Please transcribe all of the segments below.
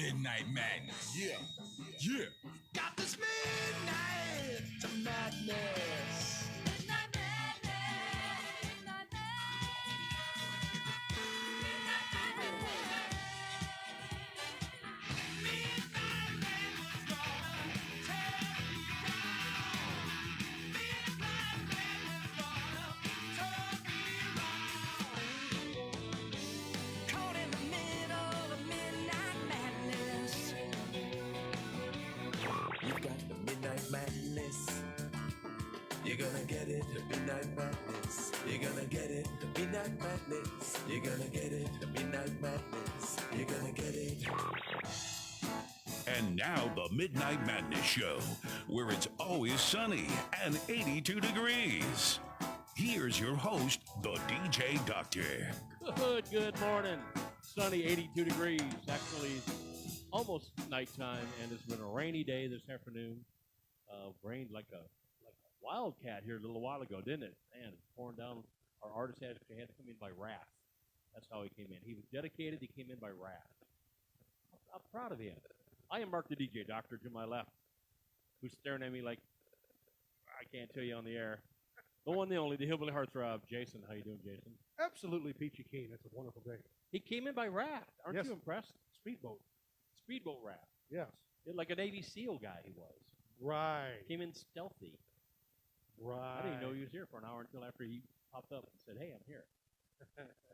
Midnight Madness. Yeah. Yeah. Got this midnight madness. Midnight madness. Midnight madness. You're gonna get it, midnight madness. You're gonna get it, midnight madness. You're gonna get it, midnight madness. You're gonna get it. And now the Midnight Madness Show, where it's always sunny and 82 degrees. Here's your host, the DJ Doctor. Good morning. Sunny, 82 degrees. Actually, almost nighttime, and it's been a rainy day this afternoon. Rained like a wildcat here a little while ago, didn't it? Man, pouring down. Our artist actually had to come in by wrath. That's how he came in. He was dedicated. He came in by wrath. I'm proud of him. I am Mark the DJ Doctor to my left, who's staring at me like I can't tell you on the air. The one, the only, the hillbilly heartthrob, Jason. How you doing, Jason? Absolutely peachy keen. It's a wonderful day. He came in by raft. Aren't Yes. you impressed? Speedboat. Speedboat raft. Yes. Like a Navy SEAL guy he was. Right. Came in stealthy. Right. I didn't know he was here for an hour until after he popped up and said, "Hey, I'm here."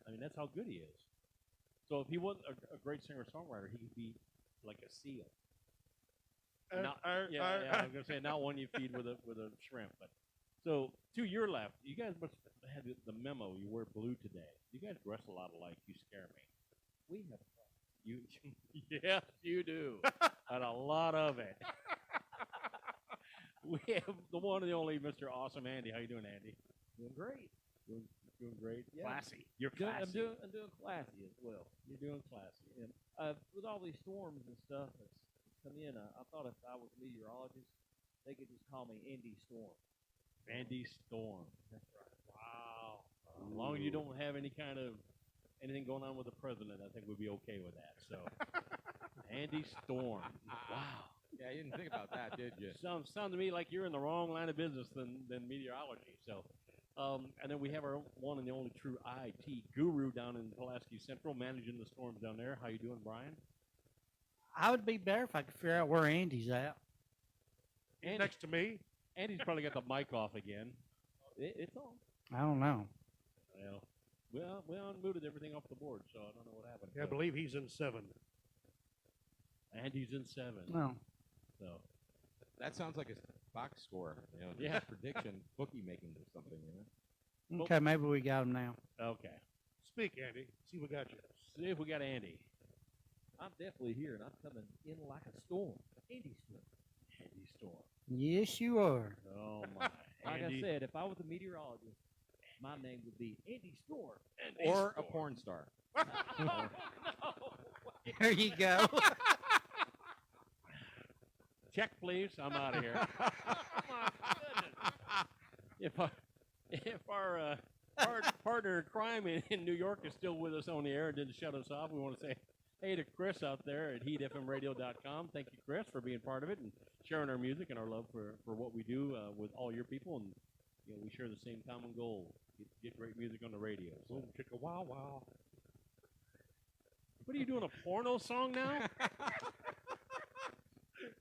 I mean, that's how good he is. So if he wasn't a great singer-songwriter, he could be like a seal. Not, I was gonna say not one you feed with a shrimp. But so to your left, you guys must have had the memo. You wear blue today. You guys dress a lot alike. You scare me. We have you. Yes, you do, and a lot of it. We have the one and the only Mr. Awesome Andy. How you doing, Andy? Doing great. Doing great. Yeah. Classy. You're classy. I'm doing classy as well. You're doing classy. And with all these storms and stuff that's come in, I thought if I was a meteorologist, they could just call me Andy Storm. Andy Storm. That's right. Wow. As long as you don't have any kind of anything going on with the president, I think we'd be okay with that. So, Andy Storm. Wow. Yeah, you didn't think about that, did you? Sounds to me like you're in the wrong line of business than meteorology. So, and then we have our one and the only true IT guru down in Pulaski Central, managing the storms down there. How you doing, Brian? I would be better if I could figure out where Andy's at. Andy, Next to me. Andy's probably got the mic off again. It's on. I don't know. Well, we unmuted everything off the board, so I don't know what happened. Yeah, I believe he's in 7. Andy's in 7. No. So. That sounds like a box score, Yeah. prediction, bookie making or something, Okay, maybe we got him now. Okay. Speak, Andy. See what got you. See if we got Andy. I'm definitely here, and I'm coming in like a storm. Andy Storm. Andy Storm. Yes, you are. Oh my. Like Andy. I said, if I was a meteorologist, my name would be Andy Storm. Or a porn star. There you go. Check, please. I'm out of here. My goodness. If our partner in crime in New York is still with us on the air and didn't shut us off, we want to say hey to Chris out there at heatfmradio.com. Thank you, Chris, for being part of it and sharing our music and our love for what we do with all your people. And we share the same common goal: get great music on the radio. So. Boom, chicka, wow, wow. What are you doing? A porno song now?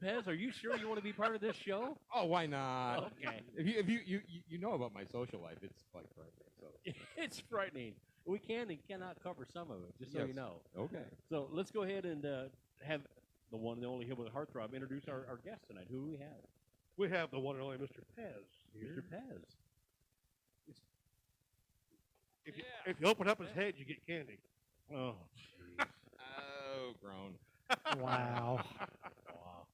P.E.Z, are you sure you want to be part of this show? Oh, why not? Okay. If you know about my social life, it's quite frightening. So It's frightening. We can and cannot cover some of it, just so you Yes. know. okay. So let's go ahead and have the one and only Hillbilly Heartthrob introduce our guest tonight. Who do we have? We have the one and only Mr. P.E.Z. here. Mr. P.E.Z. If you open up his head, you get candy. Oh, jeez. Oh, grown. Wow. Wow.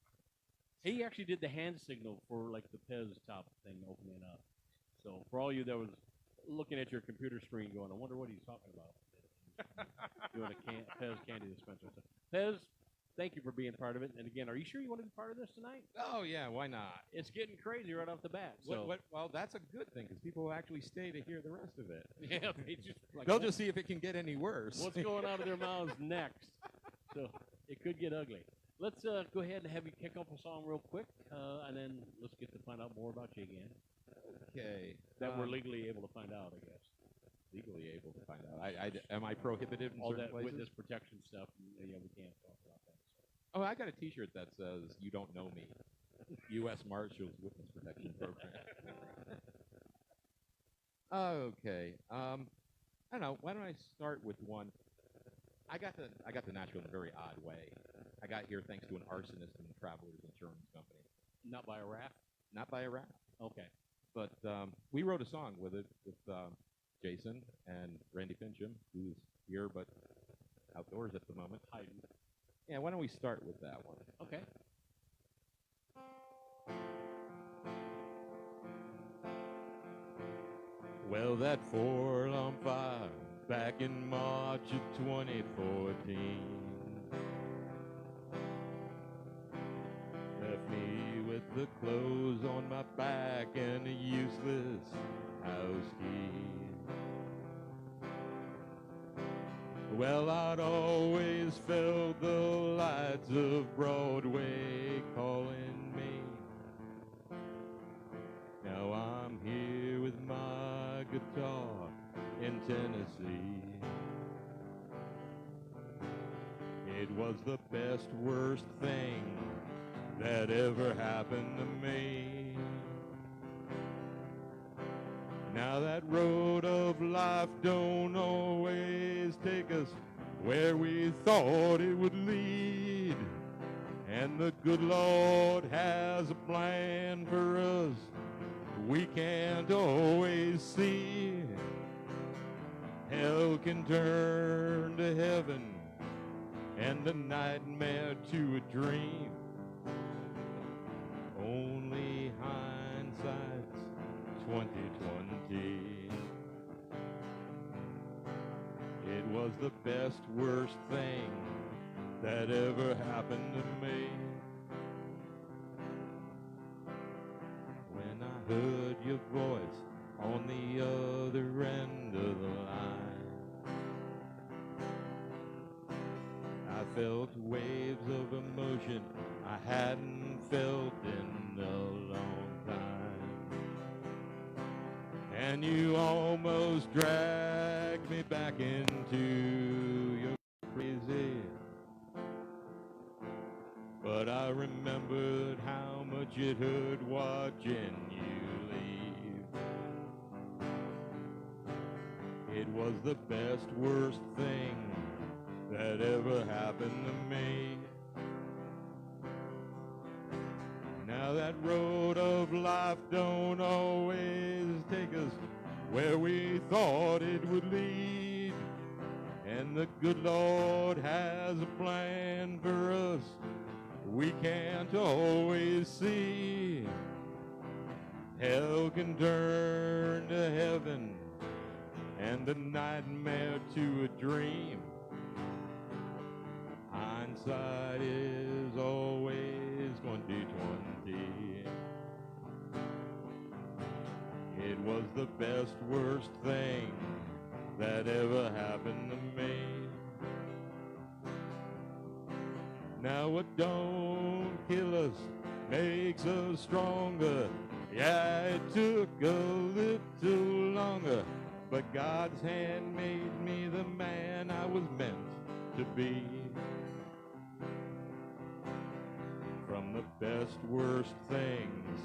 He actually did the hand signal for like the P.E.Z. top thing opening up. So for all you that was looking at your computer screen going, I wonder what he's talking about. Doing a P.E.Z. candy dispenser. So, P.E.Z., thank you for being part of it. And again, are you sure you want to be part of this tonight? Oh, yeah, why not? It's getting crazy right off the bat. So. Well, that's a good thing, because people will actually stay to hear the rest of it. Yeah, they just like, They'll just see if it can get any worse. what's going out of their mouths next. So It could get ugly. Let's go ahead and have you kick off a song real quick, and then let's get to find out more about you again. Okay. That we're legally able to find out, I guess. legally able to find out. Am I prohibited in All certain that places? witness protection stuff, yeah, we can't talk about that. Oh, I got a T-shirt that says "You don't know me." U.S. Marshals Witness Protection Program. Okay. I don't know. Why don't I start with one? I got to Nashville in a very odd way. I got here thanks to an arsonist and Travelers Insurance Company. Not by a raft? Not by a raft. Okay. But we wrote a song with it with Jason and Randy Fincham, who's here but outdoors at the moment. Hiding. Yeah, why don't we start with that one? Okay. Well, that four-alarm fire back in March of 2014 left me with the clothes on my back and a useless house key. Well, I'd always felt the lights of Broadway calling me. Now I'm here with my guitar in Tennessee. It was the best, worst thing that ever happened to me. Now that road of life don't always take us where we thought it would lead. And the good Lord has a plan for us we can't always see. Hell can turn to heaven and a nightmare to a dream. Only hindsight's 2020. It was the best, worst thing that ever happened to me. When I heard your voice on the other end of the line, I felt waves of emotion I hadn't felt in a long time. And you almost dragged me back into your crazy. But I remembered how much it hurt watching you leave. It was the best, worst thing that ever happened to me. Now that road of life don't always take us where we thought it would lead. And the good Lord has a plan for us we can't always see. Hell can turn to heaven and a nightmare to a dream. Hindsight is always 20/20. It was the best, worst thing that ever happened to me. Now what don't kill us makes us stronger. Yeah, it took a little longer, but God's hand made me the man I was meant to be. From the best, worst things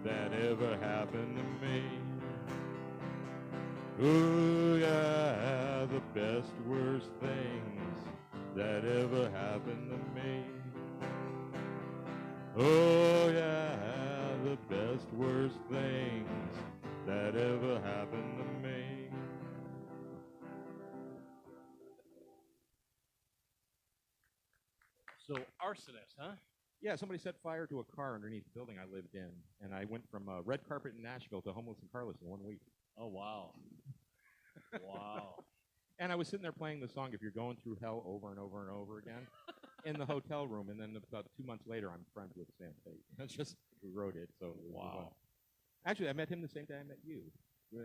that ever happened to me. Oh yeah, the best, worst things that ever happened to me. Oh yeah, the best, worst things that ever happened to me. So, arsonist, huh? Yeah, somebody set fire to a car underneath the building I lived in, and I went from red carpet in Nashville to homeless in Carlos in 1 week. Oh, wow. Wow. And I was sitting there playing the song "If You're Going Through Hell" over and over and over again in the hotel room, and then about 2 months later, I'm friends with Sam Tate. That's just who wrote it. So it was Wow. Actually, I met him the same day I met you,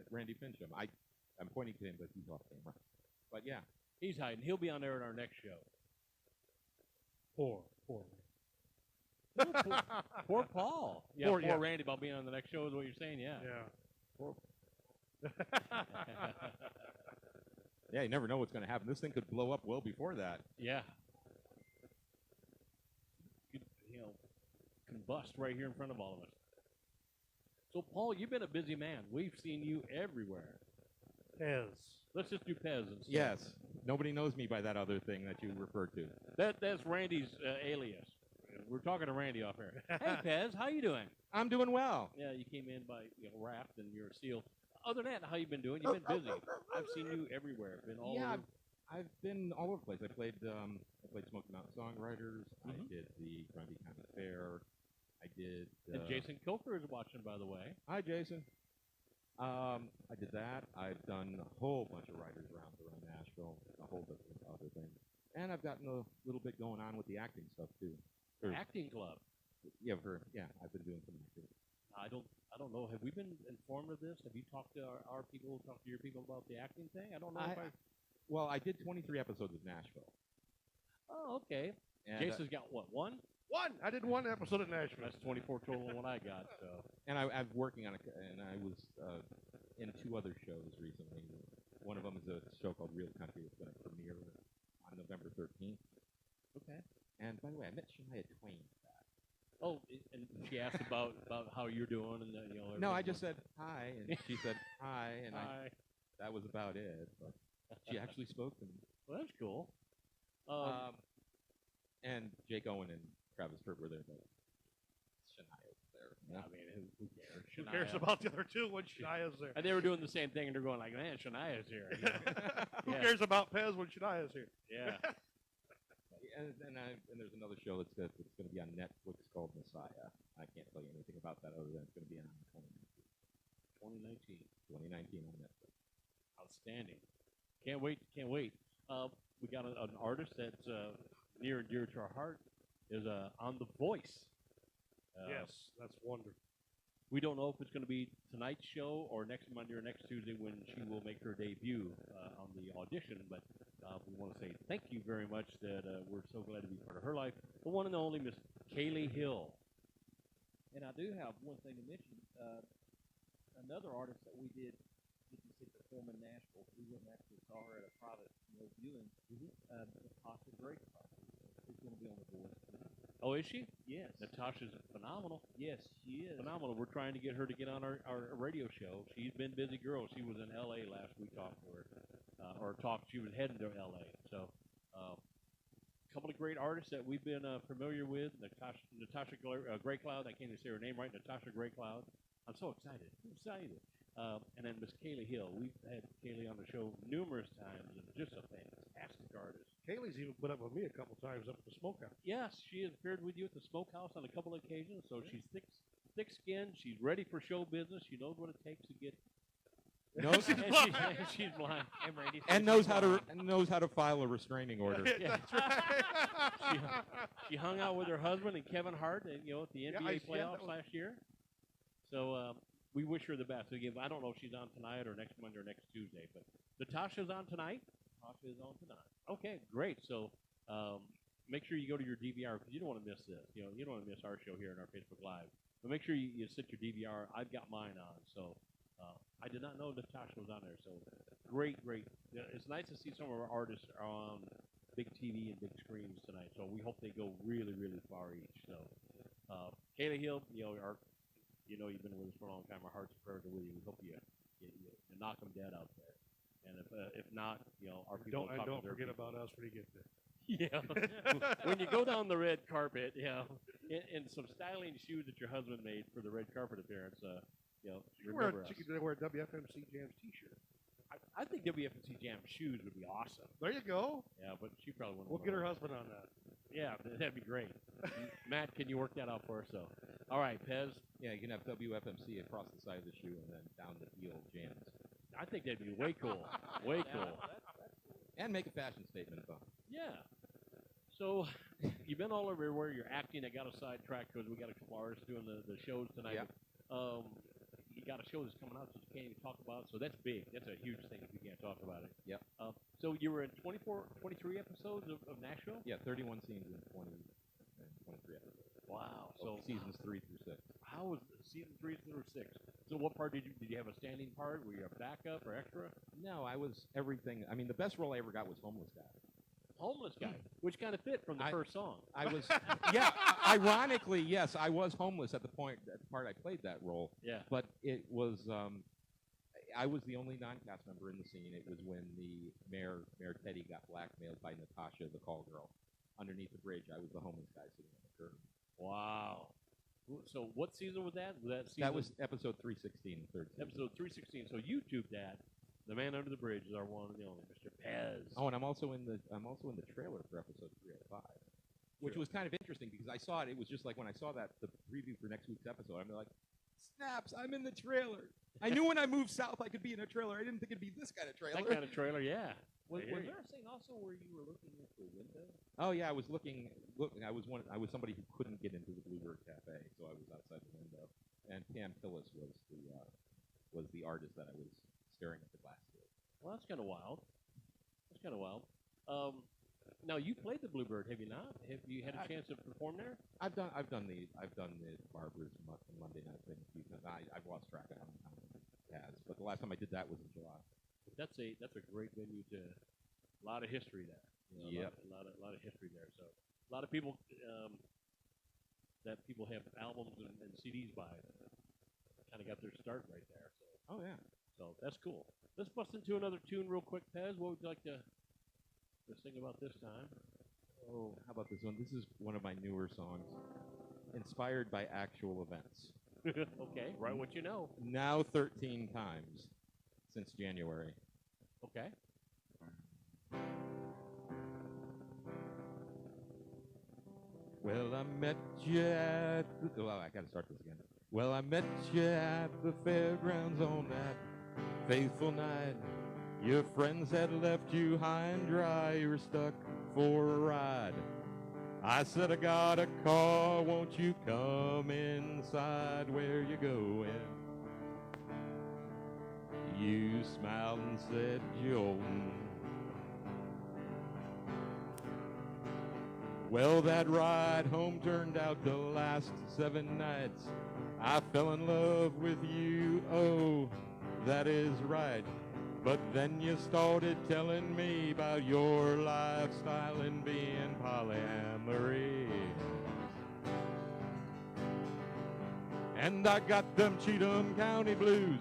Randy Fincham. I'm pointing to him, but he's off camera. But yeah, He's hiding. He'll be on there in our next show. Poor. Poor Paul. Yeah, Poor- poor yeah. Randy about being on the next show is what you're saying. Yeah. Yeah. Poor. Yeah, you never know what's going to happen. This thing could blow up well before that. Yeah. Could, combust right here in front of all of us. So, Paul, you've been a busy man. We've seen you everywhere. P.E.Z. Let's just do P.E.Z. instead. Yes. Nobody knows me by that other thing that you referred to. That's Randy's alias. We're talking to Randy off here. Hey, P.E.Z., how you doing? I'm doing well. Yeah, you came in by raft and you're a seal. Other than that, how you been doing? You've been busy. I've seen you everywhere. Been all over. I've been all over the place. I played Smoky Mountain Songwriters. I did the Grundy County Fair. I did. And Jason Coker is watching, by the way. Hi, Jason. I did that. I've done a whole bunch of writers rounds around Nashville, a whole bunch of other things, and I've gotten a little bit going on with the acting stuff too. Acting club. Yeah, I've been doing some acting. I don't know. Have we been informed of this? Have you talked to our people, talked to your people about the acting thing? I don't know if I. Well, I did 23 episodes of Nashville. Oh, okay. And, Jason's got what, one? One. I did one episode of Nashville. That's 24 total on what I got. So. And I'm working on and I was in 2 other shows recently. One of them is a show called Real Country. It's going to premiere on November 13th. Okay. And by the way, I met Shania Twain for that. Oh, and she asked about how you're doing and No, I just said hi, and she said hi, and hi. that was about it. But she actually spoke to me. Well, that's cool. And Jake Owen and Travis Tritt were there, but Shania was there. I mean, who cares? Who cares about the other two when Shania's there? And they were doing the same thing, and they're going like, "Man, Shania's here." Who cares about P.E.Z. when Shania's here? Yeah. And there's another show that's going to be on Netflix called Messiah. I can't tell you anything about that other than it's going to be on 2019 on Netflix. Outstanding. Can't wait. We got an artist that's near and dear to our heart is on The Voice. Yes, that's wonderful. We don't know if it's going to be tonight's show or next Monday or next Tuesday when she will make her debut on the audition, but we want to say thank you very much that we're so glad to be part of her life. The one and only Miss Kaylee Hill. And I do have one thing to mention. Another artist that we did get to see perform in Nashville. We went and actually saw her at a private viewing. Natasha Drake is going to be on The Voice. Oh, is she? Yes. Natasha's phenomenal. Yes, she is. Phenomenal. We're trying to get her to get on our radio show. She's been a busy girl. She was in L.A. last week talking to her. She was heading to L.A. So a couple of great artists that we've been familiar with. Natasha Greycloud. I can't even say her name right. Natasha Greycloud. I'm so excited. And then Miss Kaylee Hill. We've had Kaylee on the show numerous times, and just a fantastic artist. Kaylee's even put up with me a couple times up at the smokehouse. Yes, she has appeared with you at the smokehouse on a couple of occasions. So she's thick-skinned. She's ready for show business. She knows what it takes to get. She's blind. And knows how to file a restraining order. Yeah. That's right. She hung out with her husband and Kevin Hart, at the NBA playoffs last year. So we wish her the best. Again, I don't know if she's on tonight or next Monday or next Tuesday, but Natasha's on tonight. Natasha is on tonight. Okay, great. So make sure you go to your DVR because you don't want to miss this. You don't want to miss our show here on our Facebook Live. But make sure you set your DVR. I've got mine on, so I did not know Natasha was on there. So great. It's nice to see some of our artists on big TV and big screens tonight. So we hope they go really, really far each. So Kaylee Hill, you've been with us for a long time. Our hearts and prayers are with you. We hope you knock them dead out there. And if not, our people don't forget about us when you get there. Yeah. When you go down the red carpet, in some styling shoes that your husband made for the red carpet appearance, remember us. She could wear a WFMC Jams T-shirt. I think WFNC Jam shoes would be awesome. There you go. Yeah, but she probably wouldn't. We'll get her husband on that. Yeah, that'd be great. Matt, can you work that out for us? So, all right, P.E.Z. Yeah, you can have WFMC across the side of the shoe and then down the heel jams. I think that'd be way cool. Way cool. And make a fashion statement about it. Yeah. So, you've been all everywhere. You're acting. I got a sidetrack because we got a couple artists doing the shows tonight. Yeah. you got a show that's coming out that you can't even talk about. So that's big. That's a huge thing if you can't talk about it. Yep. So you were in 23 episodes of Nashville? Yeah, 31 scenes in 23 episodes. Wow. So So seasons 3 through 6. how was season 3 through 6? So what part did you have a standing part? Were you a backup or extra? No, I was everything. I mean, the best role I ever got was homeless guy. Homeless guy, which kind of fit from the first song. I was, yeah. Ironically, yes, I was homeless at the part I played that role. Yeah. But it was, I was the only non-cast member in the scene. It was when the Mayor Teddy got blackmailed by Natasha, the call girl, underneath the bridge. I was the homeless guy sitting on the curb. Wow. So what season was that? That was episode 316, third season. episode 316. So YouTube that. The Man Under the Bridge is our one and the only, Mr. P.E.Z. Oh, and I'm also in the trailer for episode 305, which was kind of interesting because I saw it. It was just like when I saw the preview for next week's episode. I'm like, snaps! I'm in the trailer. I knew when I moved south I could be in a trailer. I didn't think it'd be this kind of trailer. That kind of trailer, yeah. Was there a scene also where you were looking at the window? Oh yeah, I was looking. I was somebody who couldn't get into the Bluebird Cafe, so I was outside the window. And Pam Tillis was the artist that I was staring at the glass door. Well, that's kind of wild. Now you played the Bluebird, have you not? Have you had a chance to perform there? I've done the Barbers Monday night thing a few times. I've lost track of how many times it has, but the last time I did that was in July. That's a great venue to. A lot of history there. Yep. A lot of history there. So a lot of people that people have albums and CDs by kind of got their start right there. So. Oh yeah. So that's cool. Let's bust into another tune real quick, P.E.Z. What would you like to sing about this time? Oh, how about this one? This is one of my newer songs, inspired by actual events. Okay, write what you know. Now 13 times since January. Okay. Well, I met you at the... Well, I got to start this again. Well, I met you at the fairgrounds on that faithful night. Your friends had left you high and dry. You were stuck for a ride. I said, I got a car. Won't you come inside? Where you going? You smiled and said, Jordan. Well, that ride home turned out to last 7 nights. I fell in love with you, oh, that is right. But then you started telling me about your lifestyle and being polyamory. And I got them Cheatham County blues.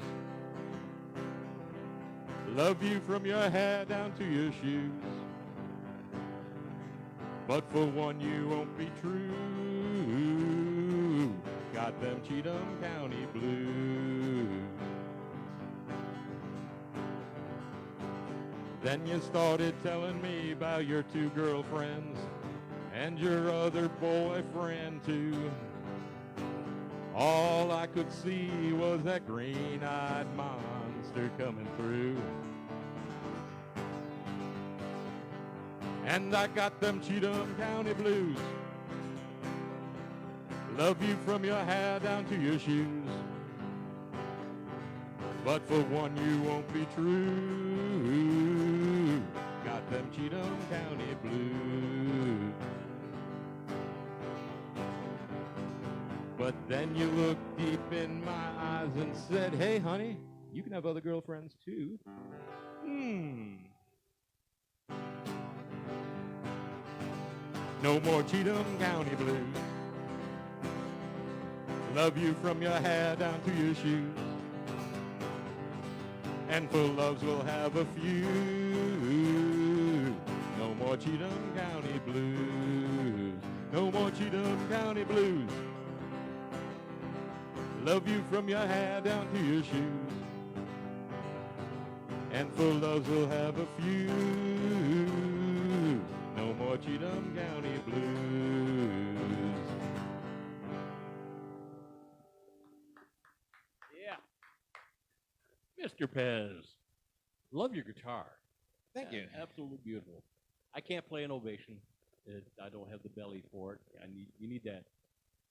Love you from your hair down to your shoes. But for one, you won't be true. Got them Cheatham County blues. Then you started telling me about your 2 girlfriends and your other boyfriend too. All I could see was that green-eyed monster coming through. And I got them Cheatham County blues. Love you from your hair down to your shoes. But for one, you won't be true. Got them Cheatham County blues. But then you looked deep in my eyes and said, hey, honey, you can have other girlfriends too. No more Cheatham County blues. Love you from your hair down to your shoes. And for loves we'll have a few. No more Cheatham County blues. No more Cheatham County blues. Love you from your hair down to your shoes. And for loves we'll have a few. No more Cheatham County blues. Yeah. Mr. P.E.Z. Love your guitar. Thank you. Absolutely beautiful. I can't play an ovation. I don't have the belly for it. You need that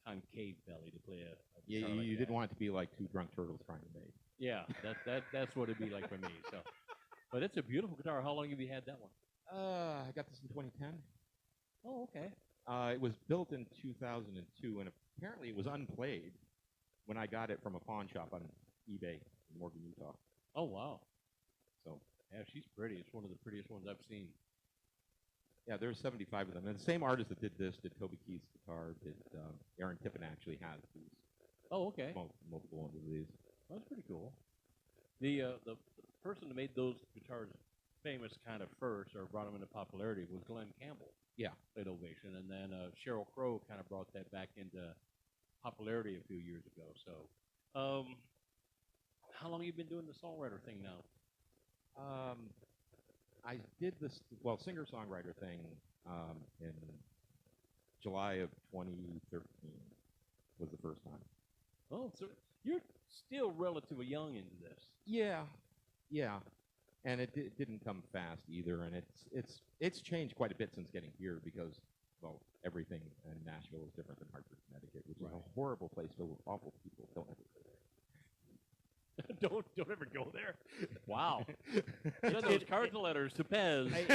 concave belly to play a You, guitar like you that. didn't want it to be like two drunk turtles trying to mate. Yeah, that's what it'd be like for me. So, but it's a beautiful guitar. How long have you had that one? I got this in 2010. Oh, okay. It was built in 2002, and apparently it was unplayed when I got it from a pawn shop on eBay in Morgan, Utah. Oh, wow. So, Yeah, she's pretty. It's one of the prettiest ones I've seen. yeah, there's 75 of them. And the same artist that did this did Toby Keith's guitar, did Aaron Tippin actually has these, Oh, okay. multiple ones of these. That's pretty cool. The person that made those guitars famous kind of first, or brought them into popularity, was Glenn Campbell. Yeah. Played Ovation, and then Sheryl Crow kind of brought that back into popularity a few years ago. So, how long have you been doing the songwriter thing now? I did this, singer-songwriter thing in July of 2013 was the first time. Oh, so you're still relatively young into this. Yeah. And it didn't come fast either, and it's changed quite a bit since getting here because, well, everything in Nashville is different than Hartford, Connecticut, which is a horrible place filled with awful people. Don't ever go there. don't ever go there. Wow. Send those cards and letters to P.E.Z. Hey,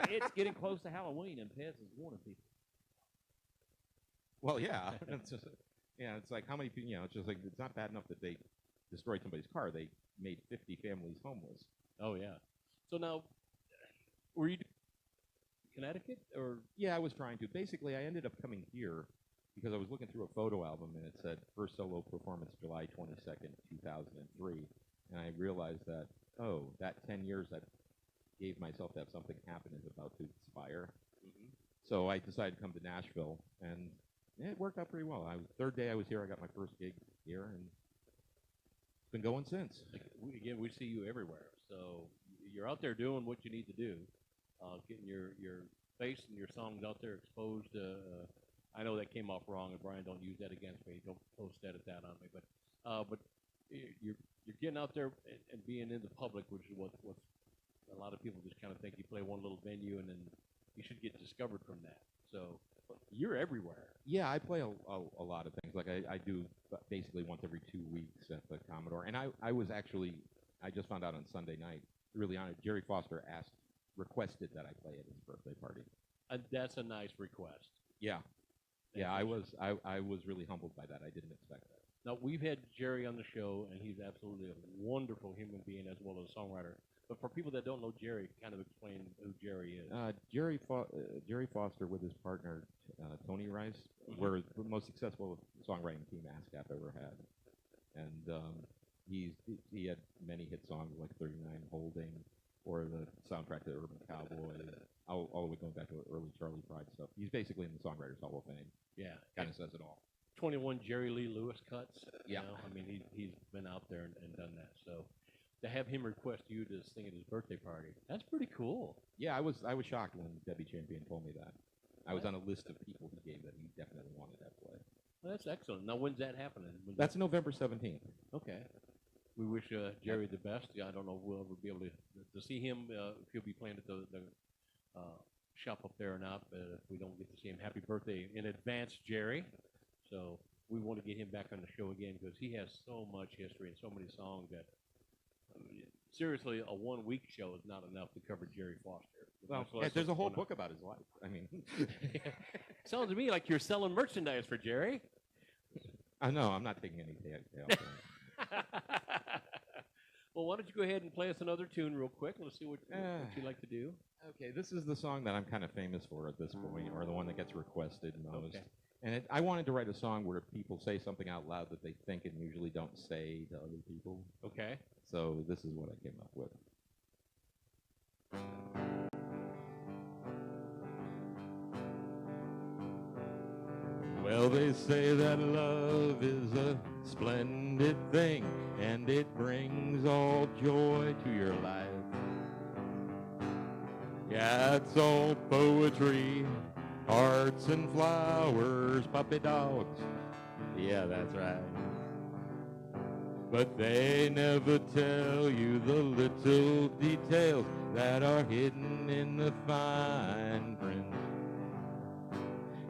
it's getting close to Halloween, and P.E.Z is warning people. Well, yeah, it's like how many people, it's just like it's not bad enough that they destroyed somebody's car. They made 50 families homeless. Oh, yeah. So now, were you Connecticut or? Yeah, I was trying to. Basically, I ended up coming here because I was looking through a photo album and it said first solo performance July 22nd, 2003. And I realized that, that 10 years I gave myself to have something happen is about to expire. Mm-hmm. So I decided to come to Nashville, and it worked out pretty well. Third day I was here, I got my first gig here, and it's been going since. We see you everywhere. So you're out there doing what you need to do, getting your face and your songs out there exposed. I know that came off wrong, and Brian, don't use that against me. Don't post that on me. But you're getting out there and being in the public, which is what a lot of people just kind of think. You play one little venue, and then you should get discovered from that. So you're everywhere. Yeah, I play a lot of things. Like I do basically once every 2 weeks at the Commodore. And I just found out on Sunday night, really honored, Jerry Foster requested that I play at his birthday party. That's a nice request. Yeah. Yeah, I was really humbled by that. I didn't expect that. Now, we've had Jerry on the show, and he's absolutely a wonderful human being as well as a songwriter. But for people that don't know Jerry, kind of explain who Jerry is. Jerry Foster with his partner, Tony Rice, were the most successful songwriting team ASCAP ever had. And he had many hit songs like 39 Holding or the soundtrack to Urban Cowboy, all the way going back to early Charlie Pride stuff. He's basically in the Songwriters Hall of Fame. Yeah. Kind of says it all. 21 Jerry Lee Lewis cuts. Yeah. You know? I mean, he's been out there and done that. So to have him request you to sing at his birthday party, that's pretty cool. Yeah, I was shocked when Debbie Champion told me that. I was on a list of people he gave that he definitely wanted that play. Well, that's excellent. Now, when's that happening? That's November 17th. Okay. We wish Jerry the best. I don't know if we'll ever be able to see him, if he'll be playing at the shop up there or not, but if we don't get to see him, happy birthday in advance, Jerry. So we want to get him back on the show again because he has so much history and so many songs that, seriously, a 1 week show is not enough to cover Jerry Foster. Well, there's a whole book about his life. I mean, sounds to me like you're selling merchandise for Jerry. I know, I'm not taking any tail. Well, why don't you go ahead and play us another tune real quick? Let's see what you'd like to do. Okay, this is the song that I'm kind of famous for at this point, or the one that gets requested most. Okay. And I wanted to write a song where people say something out loud that they think and usually don't say to other people. Okay. So this is what I came up with. Well, they say that love is a splendid thing, and it brings all joy to your life. Yeah, it's all poetry, hearts and flowers, puppy dogs. Yeah, that's right. But they never tell you the little details that are hidden in the fine print.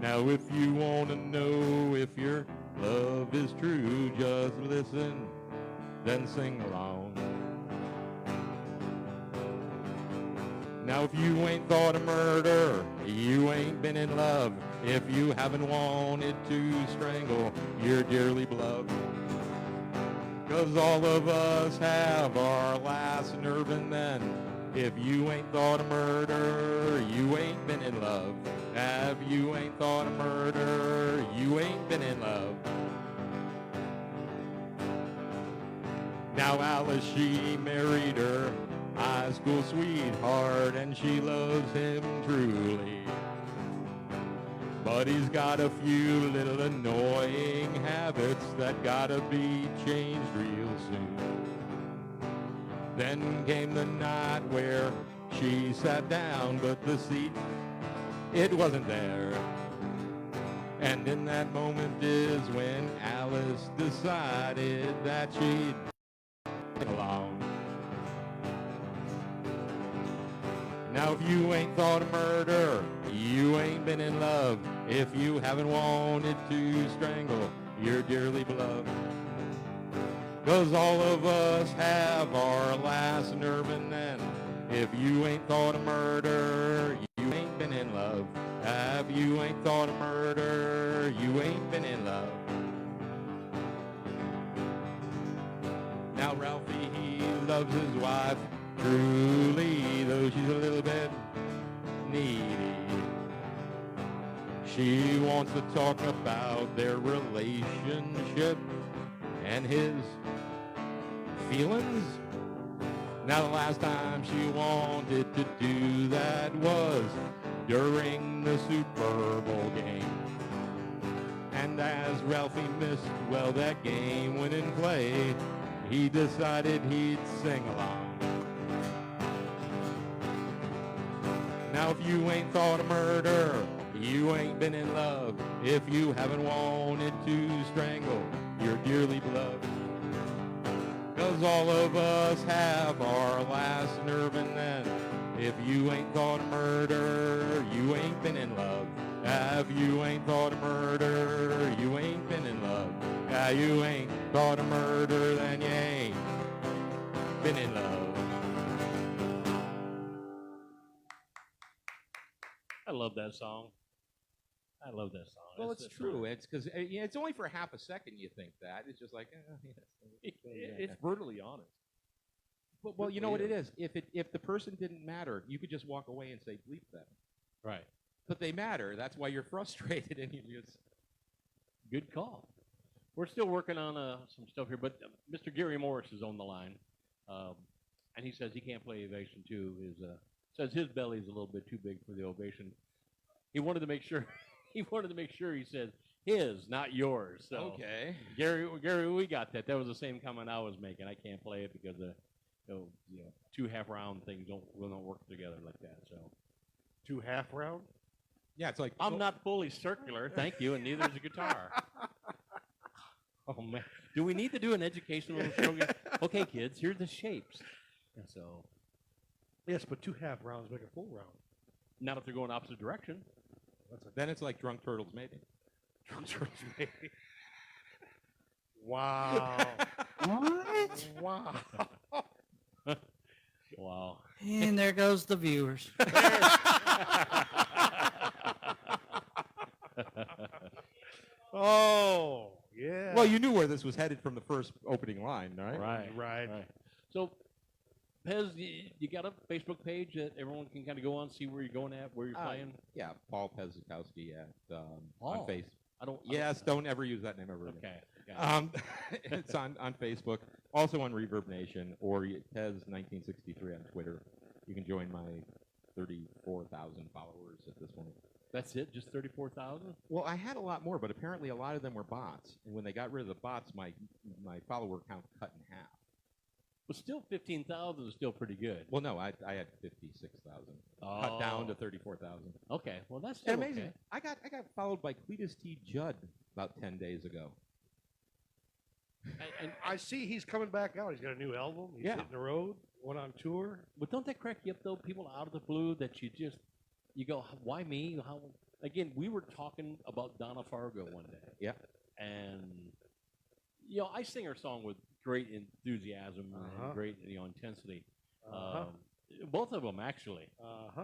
Now if you want to know if your love is true, just listen, then sing along. Now if you ain't thought of murder, you ain't been in love. If you haven't wanted to strangle your dearly beloved. 'Cause all of us have our last nerve, and then if you ain't thought of murder, you ain't been in love. If you ain't thought of murder, you ain't been in love. Now Alice, she married her high school sweetheart, and she loves him truly. But he's got a few little annoying habits that gotta be changed real soon. Then came the night where she sat down, but the seat, it wasn't there. And in that moment is when Alice decided that she'd get along. Now if you ain't thought of murder, you ain't been in love. If you haven't wanted to strangle your dearly beloved. 'Cause all of us have our last nerve, and then if you ain't thought of murder, you ain't been in love. If you ain't thought of murder, you ain't been in love. Now Ralphie, he loves his wife truly, though she's a little bit needy. She wants to talk about their relationship and his feelings. Now the last time she wanted to do that was during the Super Bowl game. And as Ralphie missed, well, that game-winning play, he decided he'd sing along. Now if you ain't thought of murder, you ain't been in love. If you haven't wanted to strangle your dearly beloved. 'Cause all of us have our last nerve, and then if you ain't thought of murder, you ain't been in love. If you ain't thought of murder, you ain't been in love. You ain't thought of murder, then you ain't been in love. I love that song. I love that song. Well, it's true. It's because it's only for half a second you think that. It's just like, yes. It's brutally honest. Well, you know what it is? If the person didn't matter, you could just walk away and say, bleep them. Right. But they matter. That's why you're frustrated, and you just... Good call. We're still working on some stuff here, but Mr. Gary Morris is on the line, and he says he can't play Ovation 2. Says his belly's a little bit too big for the Ovation. He wanted to make sure. He wanted to make sure he said his, not yours. So, okay. Gary, we got that. That was the same comment I was making. I can't play it because two half-round things don't work together like that. So, 2 half-round? Yeah, it's like I'm not fully circular, thank you, and neither is a guitar. Oh man, do we need to do an educational show? Okay, kids, here's the shapes. And so, Yes, but 2 half-rounds make a full round. not if they're going opposite direction. Then it's like drunk turtles mating. Wow. Wow. Wow. And there goes the viewers. Oh, yeah. Well, you knew where this was headed from the first opening line, right? Right. So, P.E.Z., you got a Facebook page that everyone can kind of go on, see where you're going at, where you're playing? Yeah, Paul P.E.Z. on Paul? Facebook. I Don't ever use that name ever again. Okay. It's on Facebook, also on Reverb Nation, or P.E.Z.1963 on Twitter. You can join my 34,000 followers at this point. That's it? Just 34,000? Well, I had a lot more, but apparently a lot of them were bots. And when they got rid of the bots, my follower count cut in half. But still, 15,000 is still pretty good. Well, no, I had 56,000. Cut down to 34,000. Okay, well that's still amazing. okay. I got followed by Cletus T. Judd about 10 days ago. And I see he's coming back out. He's got a new album. He's hitting the road, went on tour. But don't that crack you up though? People out of the blue that you go, why me? again, we were talking about Donna Fargo one day. Yeah. And, I sing her song with great enthusiasm and great, intensity. Both of them, actually.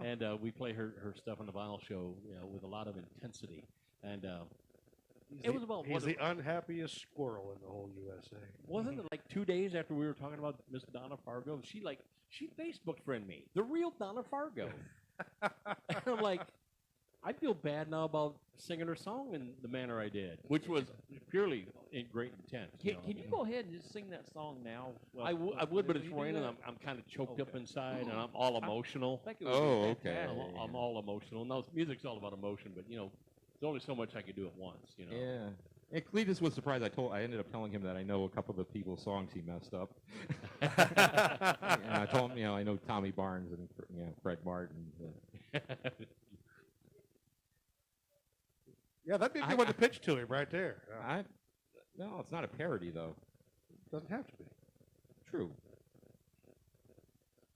And we play her stuff on the vinyl show, with a lot of intensity. And it was about he's the unhappiest squirrel in the whole USA. Wasn't it like 2 days after we were talking about Miss Donna Fargo? She Facebook friend me, the real Donna Fargo. And I'm like, I feel bad now about singing her song in the manner I did, which was purely in great intent. Can you go ahead and just sing that song now? Well, I would, but it's you do raining. that? I'm kind of choked up inside, and I'm all emotional. I think it would be okay. fantastic. I'm all emotional. Now, music's all about emotion, but there's only so much I can do at once. Yeah. And Cletus was surprised. I ended up telling him that I know a couple of the people's songs he messed up. And I told him, I know Tommy Barnes and Fred Martin. Yeah, that'd be a good one to pitch to him right there. No, it's not a parody though. Doesn't have to be. True.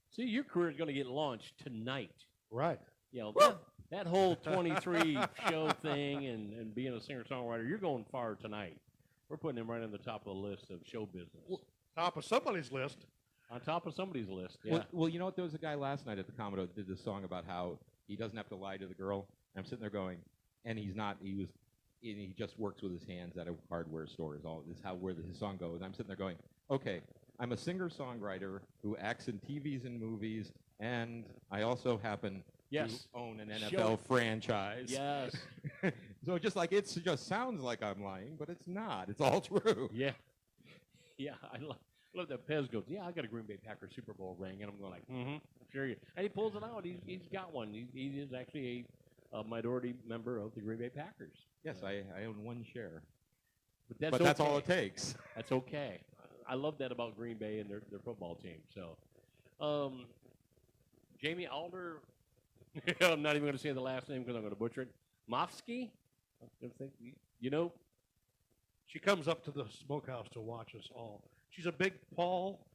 See, your career is going to get launched tonight. Right. That whole 23 show thing and being a singer-songwriter, you're going far tonight. We're putting him right on the top of the list of show business. Top of somebody's list. On top of somebody's list, yeah. Well, you know what? There was a guy last night at the Commodore that did this song about how he doesn't have to lie to the girl. And I'm sitting there going, and he's not. He just works with his hands at a hardware store. This is where his song goes. I'm sitting there going, okay, I'm a singer-songwriter who acts in TVs and movies, and I also happen to own an NFL franchise. Yes. So it just sounds like I'm lying, but it's not. It's all true. Yeah. Yeah, I love that P.E.Z. goes, I got a Green Bay Packers Super Bowl ring, and I'm going like, sure you. And he pulls it out. He's got one. He is actually a minority member of the Green Bay Packers. Yes, I own one share. But that's all it takes. That's okay. I love that about Green Bay and their football team. So, Jamie Alder, I'm not even going to say the last name because I'm going to butcher it. Mofsky? She comes up to the smokehouse to watch us all. She's a big Paul,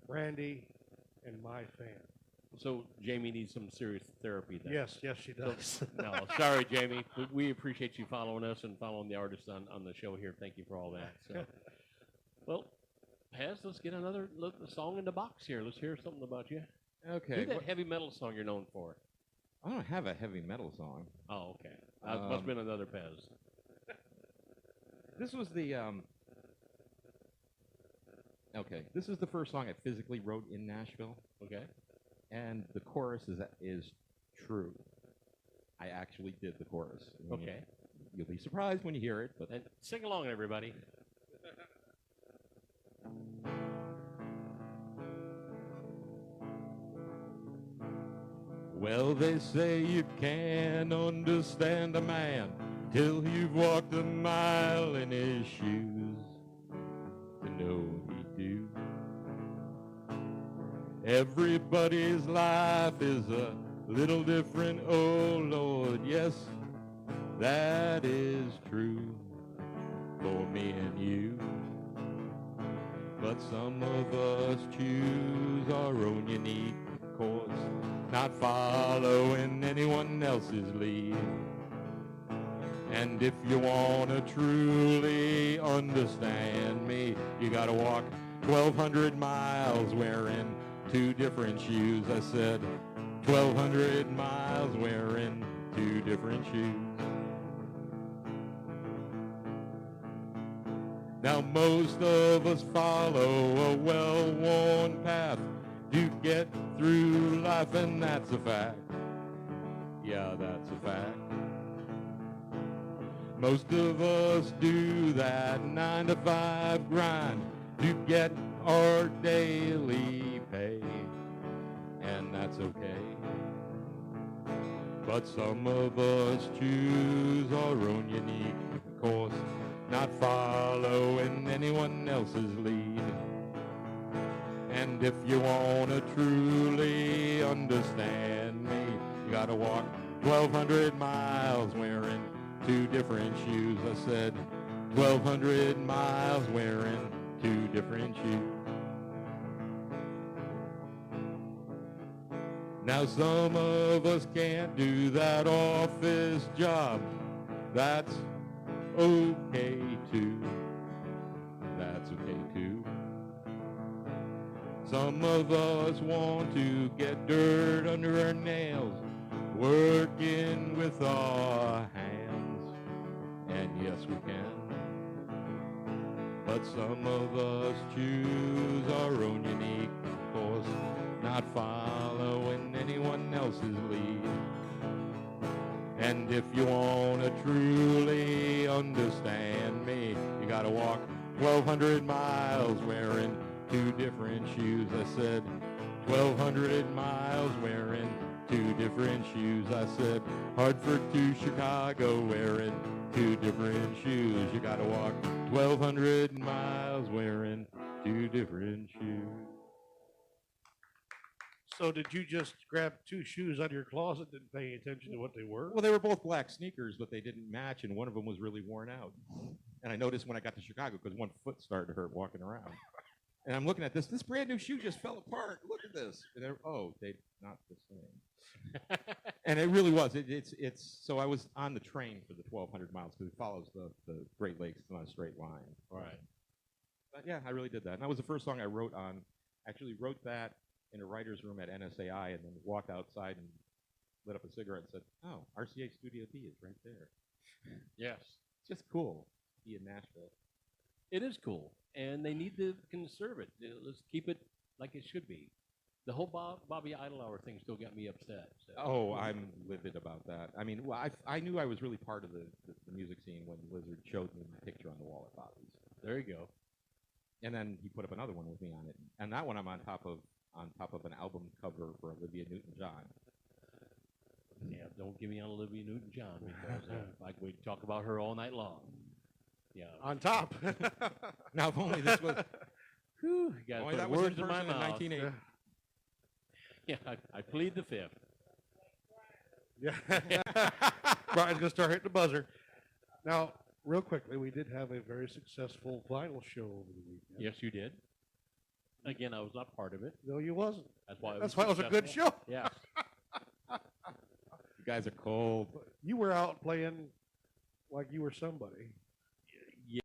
Randy, and my fan. So Jamie needs some serious therapy then. Yes, she does. No, sorry, Jamie. We appreciate you following us and following the artists on the show here. Thank you for all that. So, well, P.E.Z., let's get another song in the box here. Let's hear something about you. Okay. Do that heavy metal song you're known for. I don't have a heavy metal song. Oh, okay. That must have been another P.E.Z. This was the okay. This is the first song I physically wrote in Nashville. Okay. And the chorus is true. I actually did the chorus. Okay. You'll be surprised when you hear it, but And sing along, everybody. well, they say you can't understand a man till you've walked a mile in his shoes. To know he do. Everybody's life is a little different, oh Lord, yes, that is true for me and you. But some of us choose our own unique course, not following anyone else's lead. And if you want to truly understand me, you got to walk 1,200 miles wearing two different shoes. I said 1,200 miles wearing two different shoes. Now most of us follow a well-worn path to get through life, and that's a fact. Yeah, that's a fact. Most of us do that 9-to-5 grind to get our daily pay, and that's okay. But some of us choose our own unique course, not following anyone else's lead. And if you want to truly understand me, you got to walk 1,200 miles wearing two different shoes. I said 1,200 miles wearing two different shoes. Now some of us can't do that office job. That's okay too. That's okay too. Some of us want to get dirt under our nails, working with our hands. And yes, we can. But some of us choose our own unique course, not following anyone else's lead. And if you want to truly understand me, you got to walk 1,200 miles wearing 2 different shoes. I said 1,200 miles wearing 2 different shoes. I said Hartford to Chicago wearing 2 different shoes. You got to walk 1,200 miles wearing 2 different shoes. So did you just grab 2 shoes out of your closet, didn't pay attention to what they were? Well, they were both black sneakers, but they didn't match, and one of them was really worn out. And I noticed when I got to Chicago because one foot started to hurt walking around. And I'm looking at this. This brand new shoe just fell apart. Look at this. And they're not the same. And it really was. It's. So I was on the train for the 1,200 miles because it follows the Great Lakes on a straight line. Right. But yeah, I really did that. And that was the first song I wrote on. Actually wrote that in a writer's room at NSAI, and then walked outside and lit up a cigarette and said, "Oh, RCA Studio B is right there." Yes. It's just cool to be in Nashville. It is cool, and they need to conserve it. Let's keep it like it should be. The whole Bobby Idlehour thing still got me upset. So. Oh, I'm livid about that. I mean, well, I knew I was really part of the music scene when Lizard showed me the picture on the wall at Bobby's. There you go. And then he put up another one with me on it, and that one I'm on top of an album cover for Olivia Newton-John. Yeah, don't give me on Olivia Newton-John because I could talk about her all night long. Yeah. On top. Now, if only this was. Whew, you Only put that was words in in my person in mouth. 1980. Yeah, I plead the fifth. Yeah. Brian's going to start hitting the buzzer. Now, real quickly, we did have a very successful vinyl show over the weekend. Yes, you did. Again, I was not part of it. No, you wasn't. That's why. That's why it was a good show. Yes. You guys are cold. You were out playing like you were somebody. Yeah.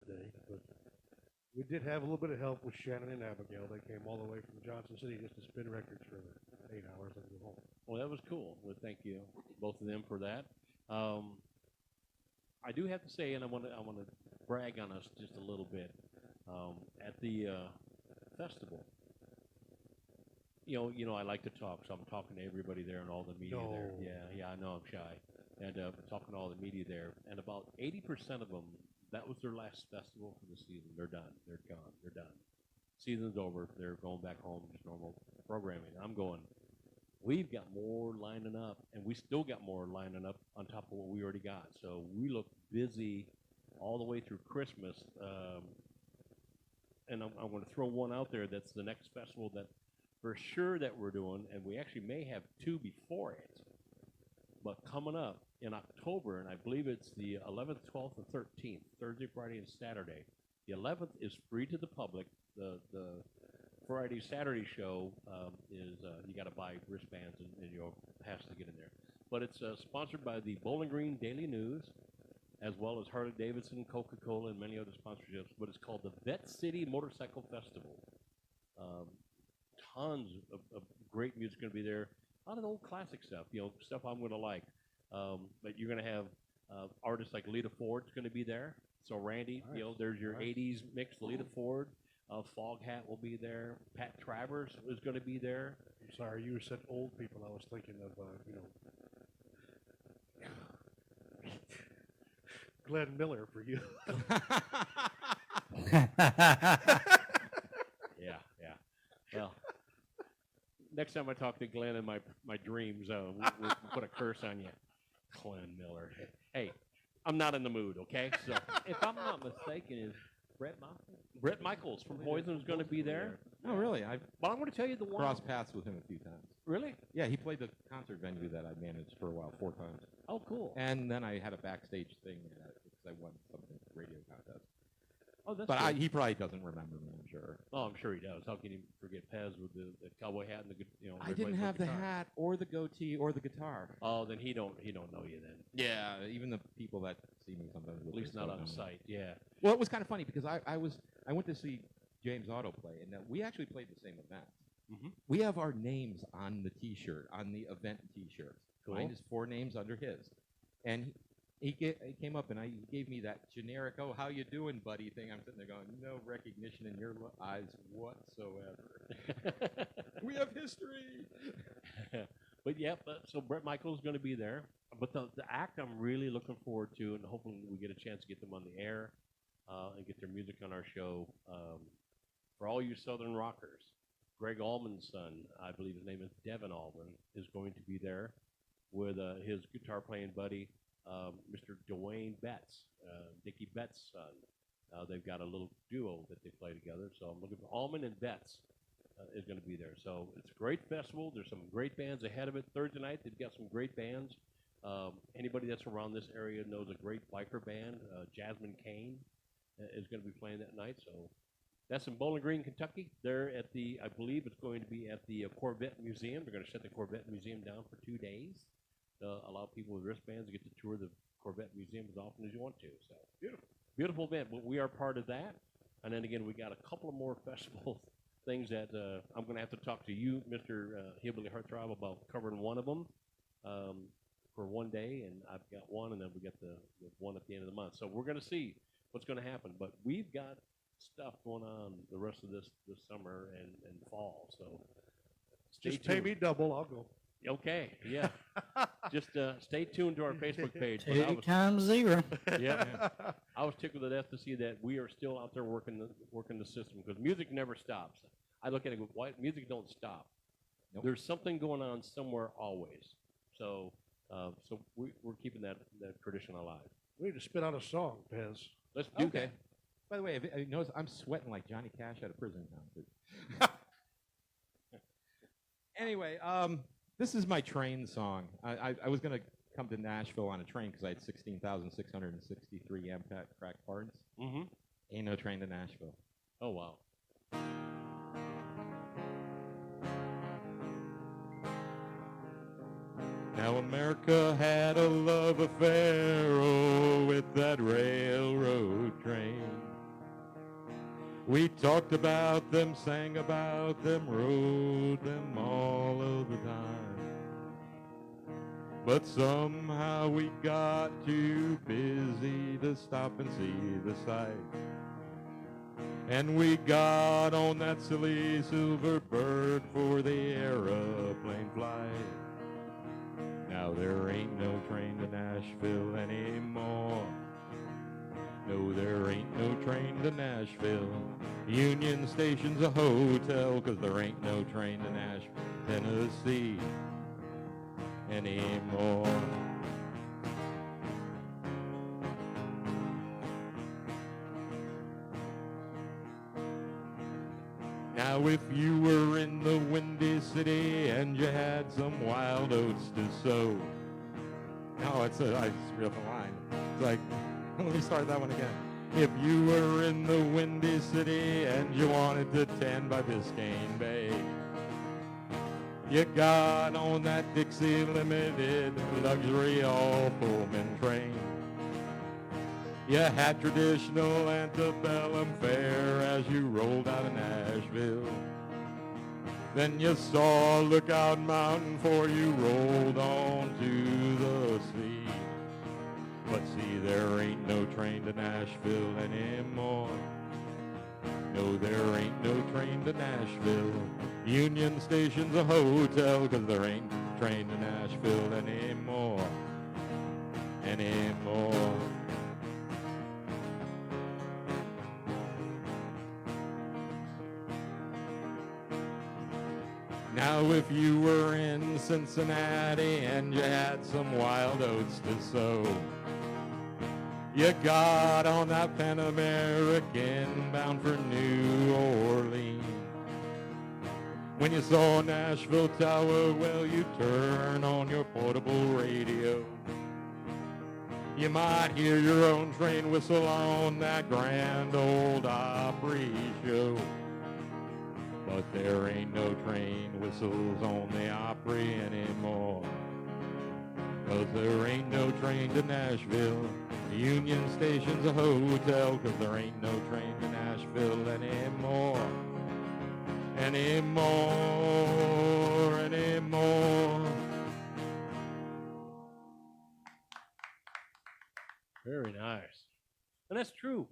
Today, but we did have a little bit of help with Shannon and Abigail. They came all the way from Johnson City just to spin records for 8 hours and go home. Well, that was cool. Well, thank you, both of them, for that. I do have to say, and I want to brag on us just a little bit at the festival. You know, I like to talk, so I'm talking to everybody there and all the media No. there. Yeah, I know I'm shy, and talking to all the media there, and about 80% of them that was their last festival for the season. They're done. They're gone. They're done. Season's over. They're going back home, just normal programming. I'm going, we've got more lining up, and we still got more lining up on top of what we already got. So we look busy all the way through Christmas. And I'm going to throw one out there that's the next festival that for sure that we're doing, and we actually may have two before it. But coming up in October, and I believe it's the 11th, 12th, and 13th, Thursday, Friday, and Saturday. The 11th is free to the public. The Friday, Saturday show is you got to buy wristbands and you'll pass to get in there. But it's sponsored by the Bowling Green Daily News, as well as Harley Davidson, Coca-Cola, and many other sponsorships. But it's called the Vet City Motorcycle Festival. Tons of great music going to be there. A lot of old classic stuff, stuff I'm going to like. But you're going to have artists like Lita Ford's going to be there. So Randy, Nice. There's your Nice. 80s mix. Lita Ford, Foghat will be there. Pat Travers is going to be there. I'm sorry, you said old people. I was thinking of, Glenn Miller for you. Yeah. Well, next time I talk to Glenn in my dreams, we'll put a curse on you. Glenn Miller. Hey, I'm not in the mood, okay? So If I'm not mistaken, is Brett Michaels? Brett Michaels from Poison is going to be there. Oh, really? I've But I'm going to tell you the one. crossed paths with him a few times. Really? Yeah, he played the concert venue that I managed for a while, 4 times. Oh, cool. And then I had a backstage thing because I won something at the radio contest. Oh, that's But good. he probably doesn't remember me, I'm sure. Oh, I'm sure he does. How can you forget P.E.Z. with the cowboy hat and the good, I didn't have the hat or the goatee or the guitar. Oh, then he don't know you then. Yeah, even the people that see me sometimes. At least not on sight. Yeah. Well, it was kind of funny because I went to see James Otto play, and we actually played the same event. Mhm. We have our names on the T-shirt, on the event T-shirt. Cool. Mine is 4 names under his, and he came up and he gave me that generic, "Oh, how you doing, buddy?" thing. I'm sitting there going, no recognition in your eyes whatsoever. We have history. But yeah, so Brett Michaels is going to be there. But the act I'm really looking forward to, and hopefully we get a chance to get them on the air and get their music on our show. For all you Southern rockers, Greg Allman's son, I believe his name is Devin Allman, is going to be there with his guitar playing buddy, Mr. Dwayne Betts, Dickie Betts' son. They've got a little duo that they play together. So I'm looking for Allman and Betts is going to be there. So it's a great festival. There's some great bands ahead of it. Thursday night, they've got some great bands. Anybody that's around this area knows a great biker band. Jasmine Kane is going to be playing that night. So that's in Bowling Green, Kentucky. They're at I believe it's going to be at the Corvette Museum. They're going to shut the Corvette Museum down for 2 days. Allow people with wristbands to get to tour the Corvette Museum as often as you want to. So beautiful event. But we are part of that. And then again, we got a couple of more festival things that I'm going to have to talk to you, Mr. Hillbilly Heartthrob, about covering one of them for one day. And I've got one, and then we got the one at the end of the month. So we're going to see what's going to happen. But we've got stuff going on the rest of this summer and fall. So stay Just tuned. pay me double, I'll go. Okay, yeah. Just stay tuned to our Facebook page. But 2 times 0. yeah, I was tickled to death to see that we are still out there working the system because music never stops. I look at it with why music don't stop. Nope. There's something going on somewhere always. So we're keeping that tradition alive. We need to spit out a song, Pez. Let's do Okay. that. By the way, have you noticed I'm sweating like Johnny Cash at a prison concert. Anyway, this is my train song. I was going to come to Nashville on a train because I had 16,663 Amtrak cracked cards. Mm-hmm. Ain't no train to Nashville. Oh wow. Now America had a love affair, oh, with that railroad train. We talked about them, sang about them, rode them all of the time. But somehow we got too busy to stop and see the sight. And we got on that silly silver bird for the aeroplane flight. Now there ain't no train to Nashville anymore. No, there ain't no train to Nashville. Union Station's a hotel, 'cause there ain't no train to Nashville, Tennessee anymore. Now if you were in the Windy City and you had some wild oats to sow. No, it's a real line. It's like, let me start that one again. If you were in the Windy City and you wanted to tan by Biscayne Bay, you got on that Dixie Limited luxury all-Pullman train. You had traditional antebellum fare as you rolled out of Nashville. Then you saw Lookout Mountain for you rolled on to the sea. But see, there ain't no train to Nashville anymore. No, there ain't no train to Nashville. Union Station's a hotel, 'cause there ain't train to Nashville anymore. Anymore. Now if you were in Cincinnati and you had some wild oats to sow, you got on that Pan American bound for New Orleans. When you saw Nashville Tower, well, you turn on your portable radio. You might hear your own train whistle on that Grand Ole Opry show. But there ain't no train whistles on the Opry anymore. 'Cause there ain't no train to Nashville. Union Station's a hotel, 'cause there ain't no train to Nashville anymore. Anymore, anymore. Very nice. And that's true.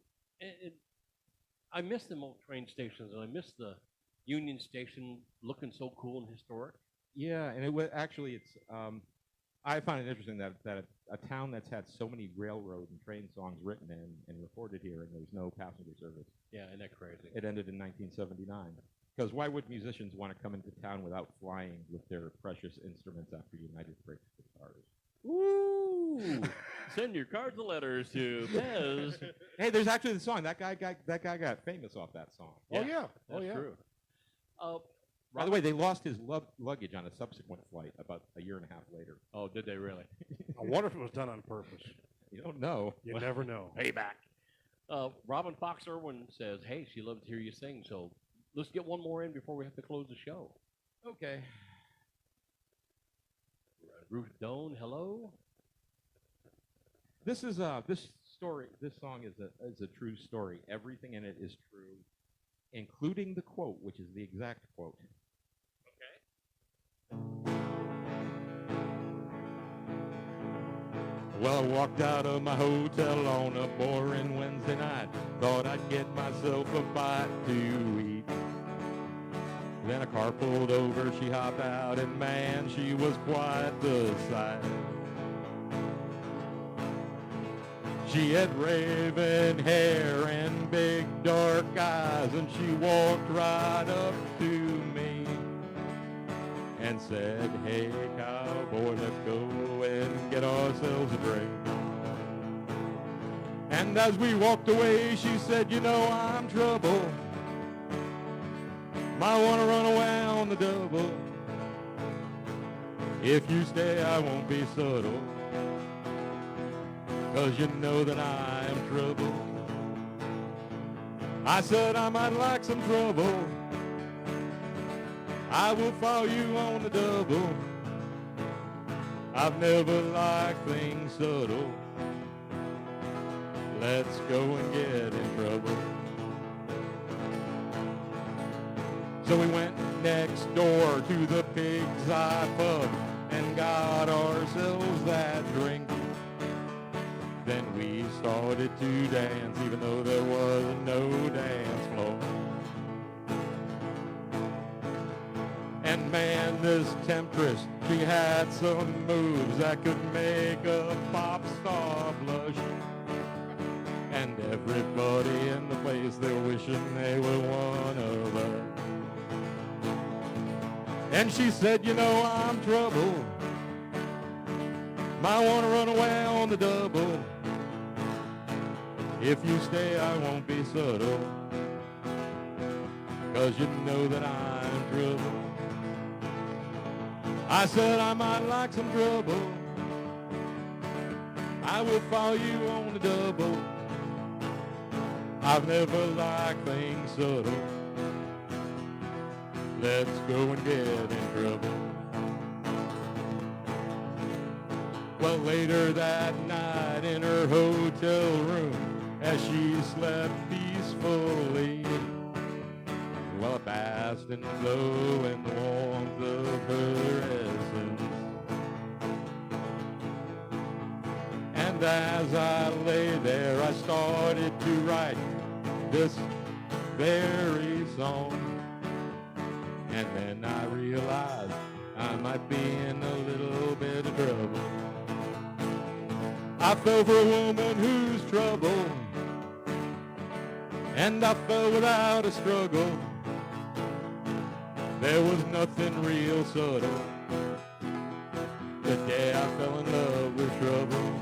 I miss them old train stations, and I miss the Union Station looking so cool and historic. Yeah, and it was actually, it's, I find it interesting that a town that's had so many railroad and train songs written and recorded here, and there's no passenger service. Yeah, isn't that crazy? It ended in 1979. Because why would musicians want to come into town without flying with their precious instruments after United breaks guitars? Woo! Send your cards and letters to P.E.Z. Hey, there's actually the song. That guy got famous off that song. Oh, yeah. That's true. By the way, they lost his luggage on a subsequent flight about a year and a half later. Oh, did they really? I wonder if it was done on purpose. You don't know. You never know. Payback. Robin Fox Irwin says, hey, she loved to hear you sing, so let's get one more in before we have to close the show. Okay. Ruth Doan, hello. This is this story. This song is a true story. Everything in it is true, including the quote, which is the exact quote. Okay. Well, I walked out of my hotel on a boring Wednesday night. Thought I'd get myself a bite to eat. Then a car pulled over, she hopped out, and man, she was quite the sight. She had raven hair and big dark eyes, and she walked right up to me and said, hey, cowboy, let's go and get ourselves a drink. And as we walked away, she said, you know, I'm trouble. Might want to run away on the double. If you stay, I won't be subtle, 'cause you know that I am trouble. I said I might like some trouble. I will follow you on the double. I've never liked things subtle. Let's go and get in trouble. So we went next door to the P.E.Z pub and got ourselves that drink. Then we started to dance, even though there was no dance floor. And man, this temptress, she had some moves that could make a pop star blush. And Everybody in the place, they're wishing they were one of us. And she said, you know, I'm trouble. Might want to run away on the double. If you stay, I won't be subtle. 'Cause you know that I'm trouble. I said I might like some trouble. I will follow you on the double. I've never liked things subtle. Let's go and get in trouble. Well, later that night in her hotel room, as she slept peacefully, well, I basked in the glow and the warmth of her essence. And as I lay there, I started to write this very song. And then I realized I might be in a little bit of trouble. I fell for a woman who's trouble, and I fell without a struggle. There was nothing real subtle the day I fell in love with trouble.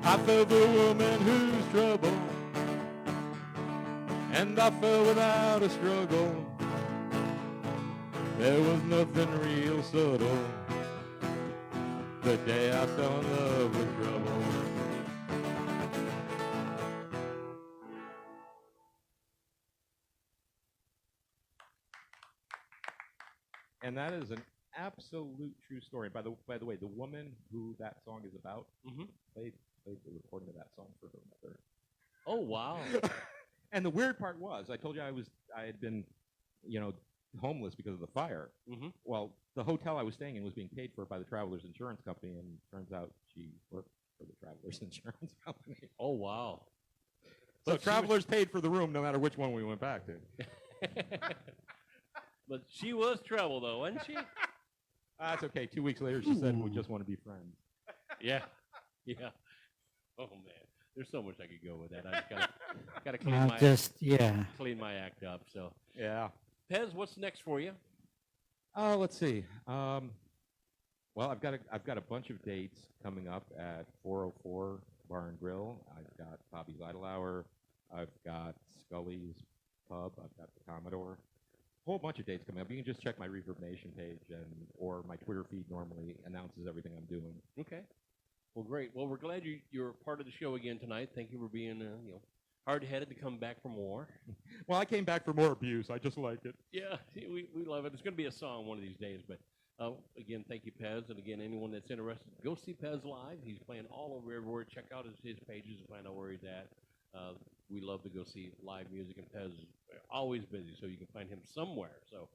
I fell for a woman who's trouble, and I fell without a struggle. There was nothing real subtle the day I fell in love with trouble. And that is an absolute true story. By the way, the woman who that song is about played the recording of that song for her mother. Oh, wow. And the weird part was, I told you I had been, homeless because of the fire. Well, the hotel I was staying in was being paid for by the Travelers Insurance Company, and turns out she worked for the Travelers Insurance Company. Oh, wow. So Travelers paid for the room no matter which one we went back to. But she was trouble, though, wasn't she? That's okay. 2 weeks later, she said, we just want to be friends. Yeah. Yeah. Oh, man. There's so much I could go with that. I just gotta clean my act up. So Yeah. P.E.Z, what's next for you? Let's see. Well, I've got a bunch of dates coming up at 404 Bar and Grill. I've got Bobby's Idle Hour. I've got Scully's Pub. I've got the Commodore. Whole bunch of dates coming up. You can just check my Reverb Nation page or my Twitter feed normally announces everything I'm doing. Okay. Well, great. Well, we're glad you're part of the show again tonight. Thank you for being hard-headed to come back for more. Well, I came back for more abuse. I just like it. Yeah, we love it. It's going to be a song one of these days. But again, thank you, P.E.Z. And again, anyone that's interested, go see P.E.Z. live. He's playing all over everywhere. Check out his pages and find out where he's at. We love to go see live music, and P.E.Z. is always busy, so you can find him somewhere. So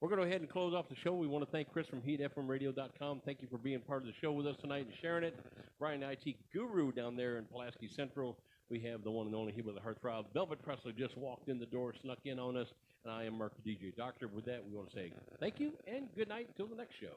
we're going to go ahead and close off the show. We want to thank Chris from HeatFMRadio.com. Thank you for being part of the show with us tonight and sharing it. Brian, IT Guru down there in Pulaski Central. We have the one and only, he with the heartthrob. Velvet Presley just walked in the door, snuck in on us, and I am Mark the DJ Doctor. With that, we want to say thank you and good night until the next show.